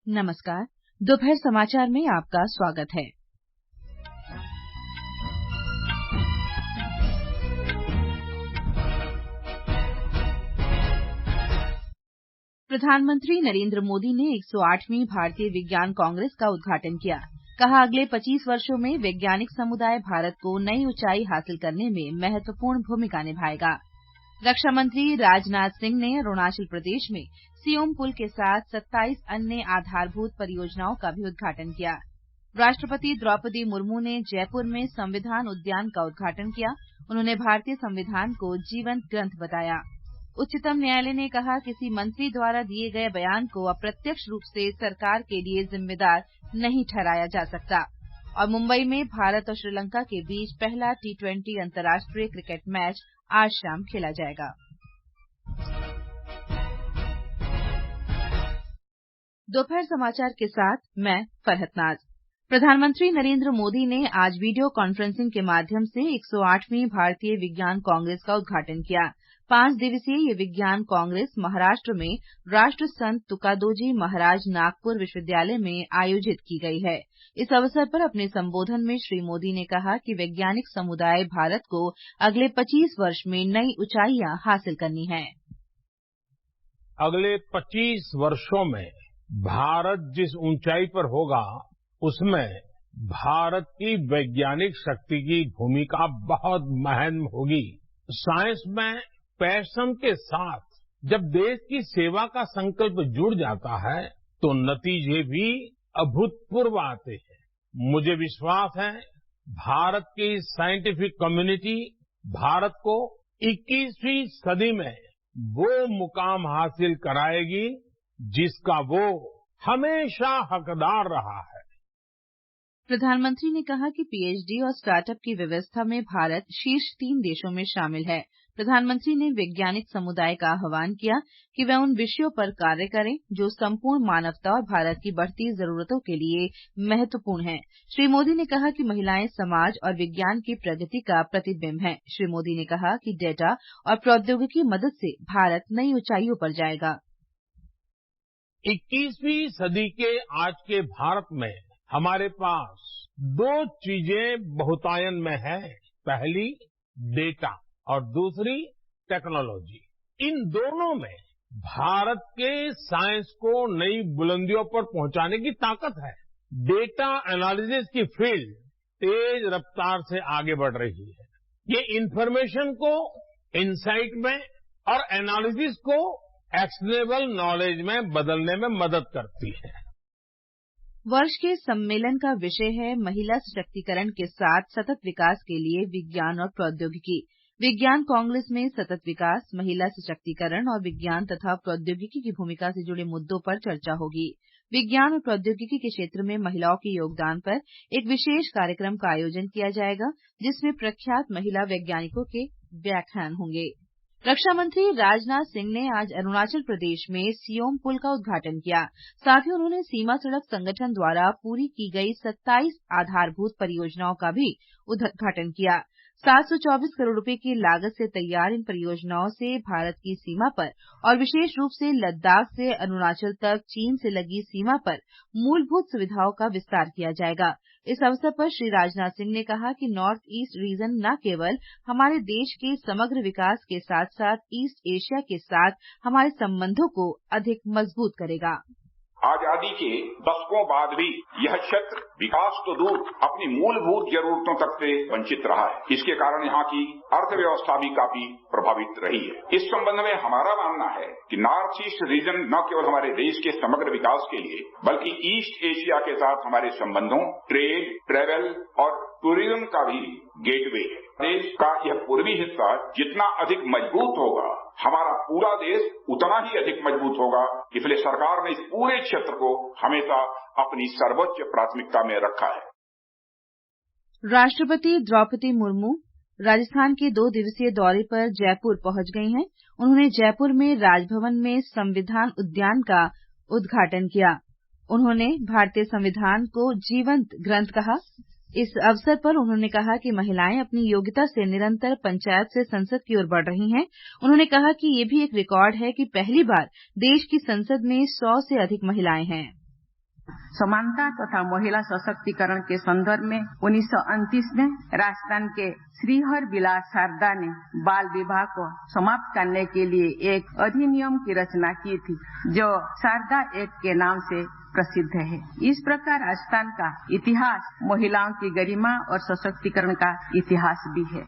नमस्कार। दोपहर समाचार में आपका स्वागत है। प्रधानमंत्री नरेंद्र मोदी ने 108वीं भारतीय विज्ञान कांग्रेस का उद्घाटन किया। कहा, अगले 25 वर्षों में वैज्ञानिक समुदाय भारत को नई ऊंचाई हासिल करने में महत्वपूर्ण भूमिका निभाएगा। रक्षा मंत्री राजनाथ सिंह ने अरुणाचल प्रदेश में सियोम पुल के साथ 27 अन्य आधारभूत परियोजनाओं का भी उद्घाटन किया। राष्ट्रपति द्रौपदी मुर्मू ने जयपुर में संविधान उद्यान का उद्घाटन किया। उन्होंने भारतीय संविधान को जीवंत ग्रंथ बताया। उच्चतम न्यायालय ने कहा, किसी मंत्री द्वारा दिए गए बयान को अप्रत्यक्ष रूप से सरकार के लिए जिम्मेदार नहीं ठहराया जा सकता। और मुंबई में भारत और श्रीलंका के बीच पहला T20 अंतर्राष्ट्रीय क्रिकेट मैच आज शाम खेला जाएगा। दोपहर समाचार के साथ मैं फरहत नाज। प्रधानमंत्री नरेंद्र मोदी ने आज वीडियो कॉन्फ्रेंसिंग के माध्यम से 108वीं भारतीय विज्ञान कांग्रेस का उद्घाटन किया। 5 दिवसीय ये विज्ञान कांग्रेस महाराष्ट्र में राष्ट्र संत तुकादोजी महाराज नागपुर विश्वविद्यालय में आयोजित की गई है। इस अवसर पर अपने संबोधन में श्री मोदी ने कहा कि वैज्ञानिक समुदाय भारत को अगले 25 वर्ष में नई ऊंचाइयां हासिल करनी है। अगले 25 वर्षों में भारत जिस ऊंचाई पर होगा, उसमें भारत की वैज्ञानिक शक्ति की भूमिका बहुत महत्वपूर्ण होगी। साइंस में पैशन के साथ जब देश की सेवा का संकल्प जुड़ जाता है, तो नतीजे भी अभूतपूर्व आते हैं। मुझे विश्वास है, भारत की साइंटिफिक कम्युनिटी भारत को 21वीं सदी में वो मुकाम हासिल कराएगी जिसका वो हमेशा हकदार रहा है। प्रधानमंत्री ने कहा कि पीएचडी और स्टार्टअप की व्यवस्था में भारत शीर्ष 3 देशों में शामिल है। प्रधानमंत्री ने वैज्ञानिक समुदाय का आह्वान किया कि वे उन विषयों पर कार्य करें जो संपूर्ण मानवता और भारत की बढ़ती जरूरतों के लिए महत्वपूर्ण हैं। श्री मोदी ने कहा कि महिलाएं समाज और विज्ञान की प्रगति का प्रतिबिंब हैं। श्री मोदी ने कहा कि डेटा और प्रौद्योगिकी की मदद से भारत नई ऊंचाइयों पर जाएगा। 21वीं सदी के आज के भारत में हमारे पास 2 चीजें बहुतायन में है। पहली डेटा और दूसरी टेक्नोलॉजी। इन दोनों में भारत के साइंस को नई बुलंदियों पर पहुंचाने की ताकत है। डेटा एनालिसिस की फील्ड तेज रफ्तार से आगे बढ़ रही है। ये इंफॉर्मेशन को इनसाइट में और एनालिसिस को एक्शनेबल नॉलेज में बदलने में मदद करती है। वर्ष के सम्मेलन का विषय है महिला सशक्तिकरण के साथ सतत विकास के लिए विज्ञान और प्रौद्योगिकी। विज्ञान कांग्रेस में सतत विकास, महिला सशक्तिकरण और विज्ञान तथा प्रौद्योगिकी की भूमिका से जुड़े मुद्दों पर चर्चा होगी। विज्ञान और प्रौद्योगिकी के क्षेत्र में महिलाओं के योगदान पर एक विशेष कार्यक्रम का आयोजन किया जाएगा, जिसमें प्रख्यात महिला वैज्ञानिकों के व्याख्यान होंगे। रक्षा मंत्री राजनाथ सिंह ने आज अरुणाचल प्रदेश में सियोम पुल का उद्घाटन किया। साथ ही उन्होंने सीमा सड़क संगठन द्वारा पूरी की गई 27 आधारभूत परियोजनाओं का भी उद्घाटन किया। 724 करोड़ रुपए की लागत से तैयार इन परियोजनाओं से भारत की सीमा पर और विशेष रूप से लद्दाख से अरुणाचल तक चीन से लगी सीमा पर मूलभूत सुविधाओं का विस्तार किया जाएगा। इस अवसर पर श्री राजनाथ सिंह ने कहा कि नॉर्थ ईस्ट रीजन न केवल हमारे देश के समग्र विकास के साथ साथ ईस्ट एशिया के साथ हमारे संबंधों को अधिक मजबूत करेगा। आजादी के दशकों बाद भी यह क्षेत्र विकास तो दूर अपनी मूलभूत जरूरतों तक से वंचित रहा है। इसके कारण यहाँ की अर्थव्यवस्था भी काफी प्रभावित रही है। इस संबंध में हमारा मानना है कि नॉर्थ ईस्ट रीजन न केवल हमारे देश के समग्र विकास के लिए बल्कि ईस्ट एशिया के साथ हमारे संबंधों, ट्रेड, ट्रेवल और टूरिज्म का भी गेटवे है। देश का यह पूर्वी हिस्सा जितना अधिक मजबूत होगा, हमारा पूरा देश उतना ही अधिक मजबूत होगा। इसलिए सरकार ने इस पूरे क्षेत्र को हमेशा अपनी सर्वोच्च प्राथमिकता में रखा है। राष्ट्रपति द्रौपदी मुर्मू राजस्थान के 2 दिवसीय दौरे पर जयपुर पहुंच गई हैं। उन्होंने जयपुर में राजभवन में संविधान उद्यान का उद्घाटन किया। उन्होंने भारतीय संविधान को जीवंत ग्रंथ कहा। इस अवसर पर उन्होंने कहा कि महिलाएं अपनी योग्यता से निरंतर पंचायत से संसद की ओर बढ़ रही हैं। उन्होंने कहा कि ये भी एक रिकॉर्ड है कि पहली बार देश की संसद में 100 से अधिक महिलाएं हैं। समानता तथा महिला सशक्तिकरण के संदर्भ में 1929 में राजस्थान के श्रीहर बिलास शारदा ने बाल विवाह को समाप्त करने के लिए एक अधिनियम की रचना की थी, जो शारदा एक्ट के नाम से प्रसिद्ध है। इस प्रकार राजस्थान का इतिहास महिलाओं की गरिमा और सशक्तिकरण का इतिहास भी है।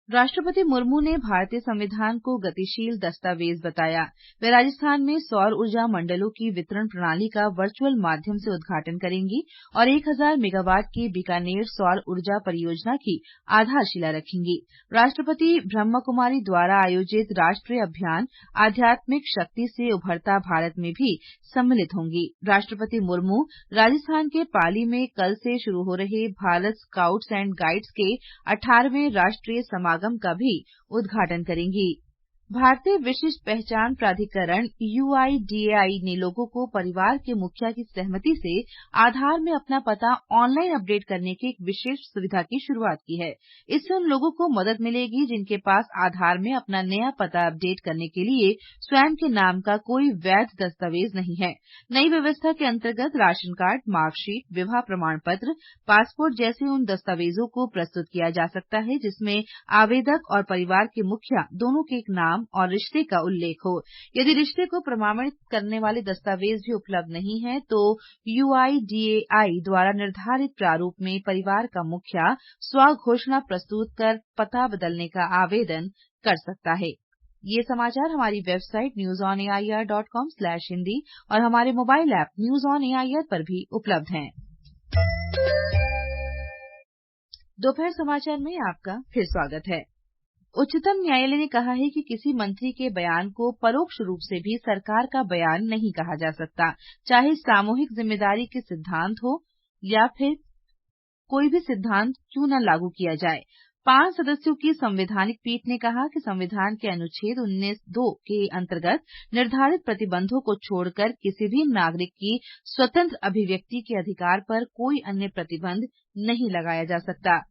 राष्ट्रपति मुर्मू ने भारतीय संविधान को गतिशील दस्तावेज बताया। वे राजस्थान में सौर ऊर्जा मंडलों की वितरण प्रणाली का वर्चुअल माध्यम से उद्घाटन करेंगी और 1000 मेगावाट की बीकानेर सौर ऊर्जा परियोजना की आधारशिला रखेंगी। राष्ट्रपति ब्रह्म कुमारी द्वारा आयोजित राष्ट्रीय अभियान आध्यात्मिक शक्ति से उभरता भारत में भी सम्मिलित होंगी। राष्ट्रपति मुर्मू राजस्थान के पाली में कल से शुरू हो रहे भारत स्काउट्स एंड गाइड्स के 18वें राष्ट्रीय समागम का भी उद्घाटन करेंगी। भारतीय विशिष्ट पहचान प्राधिकरण UIDAI ने लोगों को परिवार के मुखिया की सहमति से आधार में अपना पता ऑनलाइन अपडेट करने की एक विशेष सुविधा की शुरुआत की है। इससे उन लोगों को मदद मिलेगी जिनके पास आधार में अपना नया पता अपडेट करने के लिए स्वयं के नाम का कोई वैध दस्तावेज नहीं है। नई व्यवस्था के अंतर्गत राशन कार्ड, मार्कशीट, विवाह प्रमाण पत्र, पासपोर्ट जैसे उन दस्तावेजों को प्रस्तुत किया जा सकता है जिसमें आवेदक और परिवार के मुखिया दोनों के एक नाम और रिश्ते का उल्लेख हो। यदि रिश्ते को प्रमाणित करने वाले दस्तावेज भी उपलब्ध नहीं है तो UIDAI द्वारा निर्धारित प्रारूप में परिवार का मुखिया स्वघोषणा प्रस्तुत कर पता बदलने का आवेदन कर सकता है। ये समाचार हमारी वेबसाइट newsonair.com/hindi और हमारे mobile app news on AIR पर भी उपलब्ध हैं। दोपहर समाचार में आपका फिर स्वागत है। उच्चतम न्यायालय ने कहा है कि किसी मंत्री के बयान को परोक्ष रूप से भी सरकार का बयान नहीं कहा जा सकता, चाहे सामूहिक जिम्मेदारी के सिद्धांत हो या फिर कोई भी सिद्धांत क्यों न लागू किया जाए। 5 सदस्यों की संवैधानिक पीठ ने कहा कि संविधान के अनुच्छेद 19(2) के अंतर्गत निर्धारित प्रतिबंधों को छोड़कर किसी भी नागरिक की स्वतंत्र अभिव्यक्ति के अधिकार पर कोई अन्य प्रतिबंध नहीं लगाया जा सकता।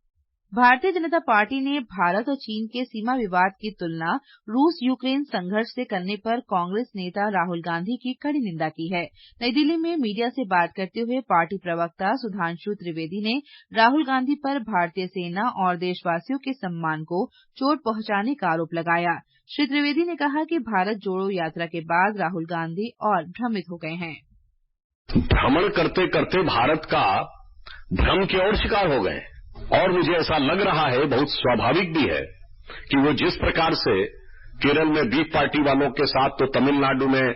भारतीय जनता पार्टी ने भारत और चीन के सीमा विवाद की तुलना रूस यूक्रेन संघर्ष से करने पर कांग्रेस नेता राहुल गांधी की कड़ी निंदा की है। नई दिल्ली में मीडिया से बात करते हुए पार्टी प्रवक्ता सुधांशु त्रिवेदी ने राहुल गांधी पर भारतीय सेना और देशवासियों के सम्मान को चोट पहुंचाने का आरोप लगाया। श्री त्रिवेदी ने कहा कि भारत जोड़ो यात्रा के बाद राहुल गांधी और भ्रमित हो गए हैं। भ्रमण करते करते भारत का भ्रम की ओर शिकार हो गए और मुझे ऐसा लग रहा है, बहुत स्वाभाविक भी है, कि वो जिस प्रकार से केरल में बीफ पार्टी वालों के साथ, तो तमिलनाडु में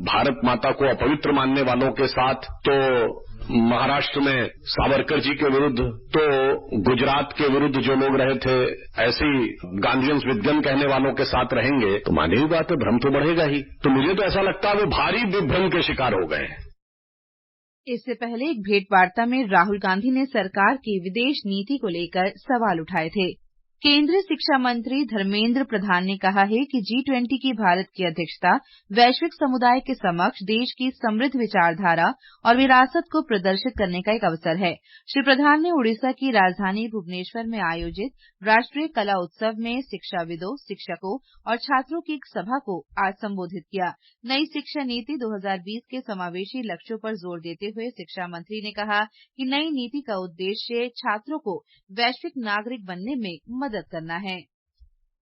भारत माता को अपवित्र मानने वालों के साथ, तो महाराष्ट्र में सावरकर जी के विरुद्ध, तो गुजरात के विरुद्ध जो लोग रहे थे ऐसे ही गांधीयंस विद्गन कहने वालों के साथ रहेंगे तो मानी हुई बात है, भ्रम तो बढ़ेगा ही। तो मुझे तो ऐसा लगता है वो भारी विभ्रम के शिकार हो गए हैं। इससे पहले एक भेंट वार्ता में राहुल गांधी ने सरकार की विदेश नीति को लेकर सवाल उठाए थे। केंद्रीय शिक्षा मंत्री धर्मेंद्र प्रधान ने कहा है कि G20 की भारत की अध्यक्षता वैश्विक समुदाय के समक्ष देश की समृद्ध विचारधारा और विरासत को प्रदर्शित करने का एक अवसर है। श्री प्रधान ने ओडिशा की राजधानी भुवनेश्वर में आयोजित राष्ट्रीय कला उत्सव में शिक्षाविदों, शिक्षकों और छात्रों की एक सभा को आज संबोधित किया। नई शिक्षा नीति 2020 के समावेशी लक्ष्यों पर जोर देते हुए शिक्षा मंत्री ने कहा कि नई नीति का उद्देश्य छात्रों को वैश्विक नागरिक बनने में मदद करना है।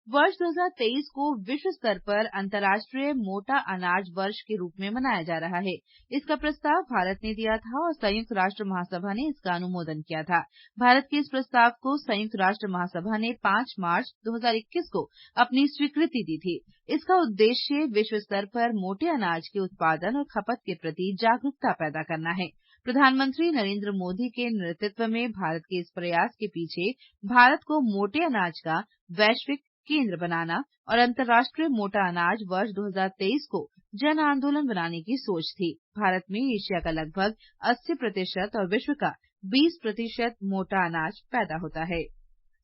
वर्ष 2023 को विश्व स्तर पर अंतर्राष्ट्रीय मोटा अनाज वर्ष के रूप में मनाया जा रहा है। इसका प्रस्ताव भारत ने दिया था और संयुक्त राष्ट्र महासभा ने इसका अनुमोदन किया था। भारत के इस प्रस्ताव को संयुक्त राष्ट्र महासभा ने 5 मार्च 2021 को अपनी स्वीकृति दी थी। इसका उद्देश्य विश्व स्तर पर मोटे अनाज के उत्पादन और खपत के प्रति जागरूकता पैदा करना है। प्रधानमंत्री नरेंद्र मोदी के नेतृत्व में भारत के इस प्रयास के पीछे भारत को मोटे अनाज का वैश्विक केंद्र बनाना और अंतर्राष्ट्रीय मोटा अनाज वर्ष 2023 को जन आंदोलन बनाने की सोच थी। भारत में एशिया का लगभग 80% और विश्व का 20% मोटा अनाज पैदा होता है।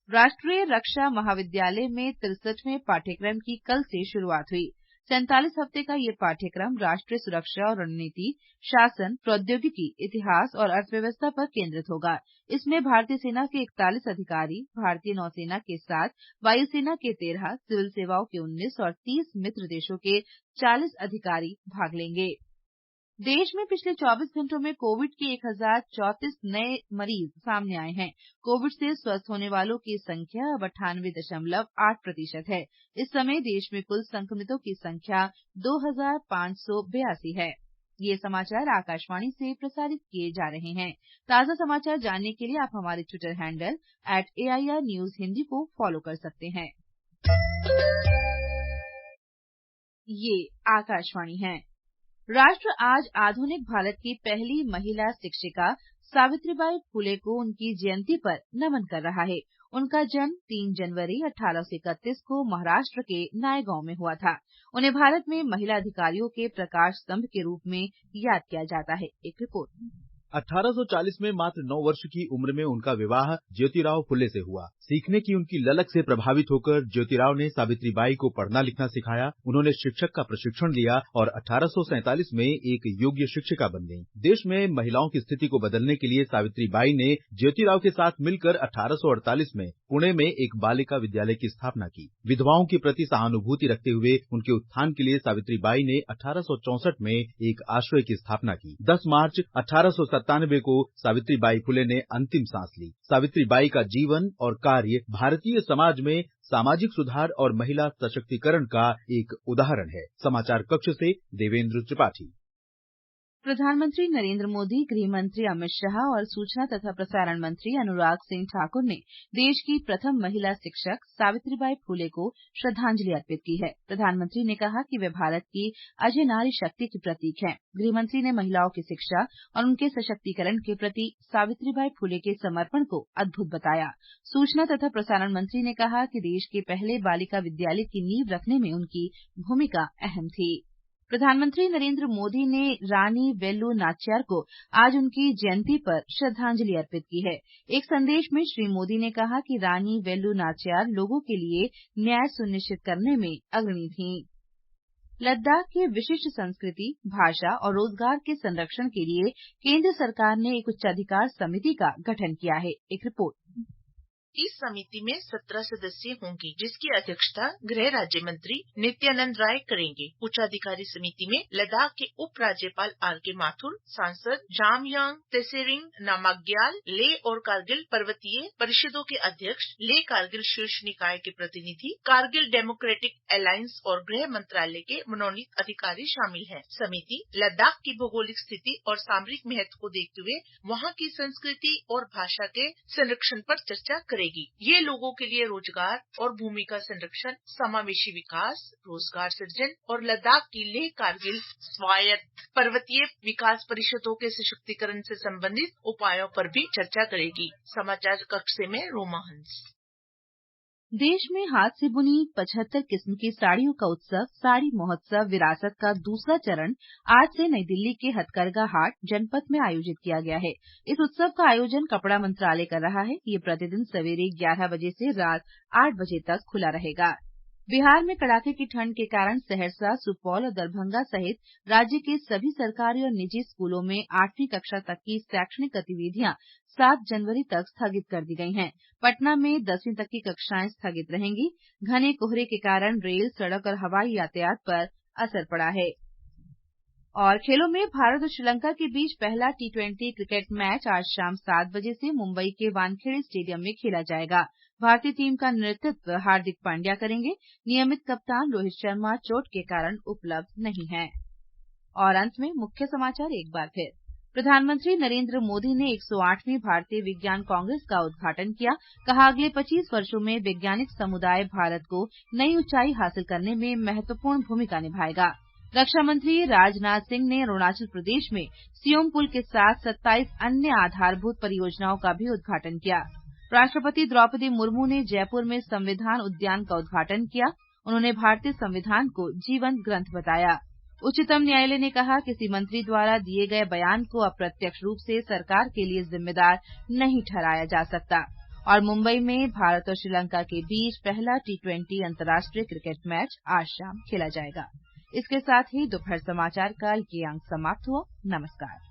राष्ट्रीय रक्षा महाविद्यालय में 63वें पाठ्यक्रम की कल से शुरुआत हुई। 47 हफ्ते का ये पाठ्यक्रम राष्ट्रीय सुरक्षा और रणनीति, शासन, प्रौद्योगिकी, इतिहास और अर्थव्यवस्था पर केंद्रित होगा। इसमें भारतीय सेना के 41 अधिकारी, भारतीय नौसेना के 7, वायुसेना के 13, सिविल सेवाओं के 19 और 30 मित्र देशों के 40 अधिकारी भाग लेंगे। देश में पिछले 24 घंटों में कोविड के 1034 नए मरीज सामने आए हैं। कोविड से स्वस्थ होने वालों की संख्या अब 98.8% है। इस समय देश में कुल संक्रमितों की संख्या 2582 है। ये समाचार आकाशवाणी से प्रसारित किए जा रहे हैं। ताज़ा समाचार जानने के लिए आप हमारे Twitter handle @AIR News Hindi को फॉलो कर सकते हैं। ये आकाशवाणी है। राष्ट्र आज आधुनिक भारत की पहली महिला शिक्षिका सावित्रीबाई फुले को उनकी जयंती पर नमन कर रहा है। उनका जन्म 3 जनवरी 1831 को महाराष्ट्र के नायगांव में हुआ था। उन्हें भारत में महिला अधिकारियों के प्रकाश स्तंभ के रूप में याद किया जाता है। एक रिपोर्ट। 1840 में मात्र 9 वर्ष की उम्र में उनका विवाह ज्योतिराव फुले से हुआ। सीखने की उनकी ललक से प्रभावित होकर ज्योतिराव ने सावित्रीबाई को पढ़ना लिखना सिखाया। उन्होंने शिक्षक का प्रशिक्षण लिया और 1847 में एक योग्य शिक्षिका बन गईं। देश में महिलाओं की स्थिति को बदलने के लिए सावित्रीबाई ने ज्योतिराव के साथ मिलकर 1848 में पुणे में एक बालिका विद्यालय की स्थापना की। विधवाओं के प्रति सहानुभूति रखते हुए उनके उत्थान के लिए सावित्रीबाई ने 1864 में एक आश्रय की स्थापना की। 10 मार्च 1897 को सावित्रीबाई फुले ने अंतिम सांस ली। सावित्रीबाई का जीवन और कार्य भारतीय समाज में सामाजिक सुधार और महिला सशक्तिकरण का एक उदाहरण है। समाचार कक्ष से देवेंद्र त्रिपाठी। प्रधानमंत्री नरेंद्र मोदी, गृह मंत्री अमित शाह और सूचना तथा प्रसारण मंत्री अनुराग सिंह ठाकुर ने देश की प्रथम महिला शिक्षक सावित्रीबाई फुले को श्रद्धांजलि अर्पित की है। प्रधानमंत्री ने कहा कि वे भारत की अजय नारी शक्ति की प्रतीक हैं। गृह मंत्री ने महिलाओं की शिक्षा और उनके सशक्तिकरण के प्रति सावित्रीबाई फुले के समर्पण को अद्भुत बताया। सूचना तथा प्रसारण मंत्री ने कहा कि देश के पहले बालिका विद्यालय की नींव रखने में उनकी भूमिका अहम थी। प्रधानमंत्री नरेंद्र मोदी ने रानी वेलु नाचियार को आज उनकी जयंती पर श्रद्धांजलि अर्पित की है। एक संदेश में श्री मोदी ने कहा कि रानी वेलु नाचियार लोगों के लिए न्याय सुनिश्चित करने में अग्रणी थीं। लद्दाख की विशिष्ट संस्कृति, भाषा और रोजगार के संरक्षण के लिए केंद्र सरकार ने एक उच्चाधिकार समिति का गठन किया है। एक रिपोर्ट। इस समिति में 17 सदस्य होंगे, जिसकी अध्यक्षता गृह राज्य मंत्री नित्यानंद राय करेंगे। उच्चाधिकारी समिति में लद्दाख के उप राज्यपाल आर.के. माथुर, सांसद जामयांग त्सेरिंग नामग्याल, लेह और कारगिल पर्वतीय परिषदों के अध्यक्ष, लेह कारगिल शीर्ष निकाय के प्रतिनिधि, कारगिल डेमोक्रेटिक अलायंस और गृह मंत्रालय के मनोनीत अधिकारी शामिल हैं। समिति लद्दाख की भौगोलिक स्थिति और सामरिक महत्व को देखते हुए वहाँ की संस्कृति और भाषा के संरक्षण पर चर्चा करेगी। ये लोगों के लिए रोजगार और भूमि का संरक्षण, समावेशी विकास, रोजगार सृजन और लद्दाख की लेह कारगिल स्वायत्त पर्वतीय विकास परिषदों के सशक्तिकरण से संबंधित उपायों पर भी चर्चा करेगी। समाचार कक्ष से मैं रोमा हंस। देश में हाथ से बुनी 75 किस्म की साड़ियों का उत्सव साड़ी महोत्सव विरासत का दूसरा चरण आज से नई दिल्ली के हथकरघा हाट जनपथ में आयोजित किया गया है। इस उत्सव का आयोजन कपड़ा मंत्रालय कर रहा है। ये प्रतिदिन सवेरे 11 बजे से रात 8 बजे तक खुला रहेगा। बिहार में कड़ाके की ठंड के कारण सहरसा, सुपौल और दरभंगा सहित राज्य के सभी सरकारी और निजी स्कूलों में 8वीं कक्षा तक की शैक्षणिक गतिविधियां 7 जनवरी तक स्थगित कर दी गई हैं। पटना में 10वीं तक की कक्षाएं स्थगित रहेंगी। घने कोहरे के कारण रेल, सड़क और हवाई यातायात पर असर पड़ा है। और खेलों में भारत और श्रीलंका के बीच पहला T20 क्रिकेट मैच आज शाम 7 बजे से मुंबई के वानखेड़े स्टेडियम में खेला जाएगा। भारतीय टीम का नेतृत्व हार्दिक पांड्या करेंगे। नियमित कप्तान रोहित शर्मा चोट के कारण उपलब्ध नहीं हैं। और अंत में मुख्य समाचार एक बार फिर। प्रधानमंत्री नरेंद्र मोदी ने 108वीं भारतीय विज्ञान कांग्रेस का उद्घाटन किया। कहा, अगले 25 वर्षों में वैज्ञानिक समुदाय भारत को नई ऊंचाई हासिल करने में महत्वपूर्ण भूमिका निभाएगा। रक्षा मंत्री राजनाथ सिंह ने अरुणाचल प्रदेश में सियोम पुल के साथ 27 अन्य आधारभूत परियोजनाओं का भी उद्घाटन किया। राष्ट्रपति द्रौपदी मुर्मू ने जयपुर में संविधान उद्यान का उद्घाटन किया। उन्होंने भारतीय संविधान को जीवंत ग्रंथ बताया। उच्चतम न्यायालय ने कहा, किसी मंत्री द्वारा दिए गए बयान को अप्रत्यक्ष रूप से सरकार के लिए जिम्मेदार नहीं ठहराया जा सकता। और मुंबई में भारत और श्रीलंका के बीच पहला T20 अंतर्राष्ट्रीय क्रिकेट मैच आज शाम खेला जाएगा। इसके साथ ही दोपहर समाचार का ये अंक समाप्त हुआ। नमस्कार।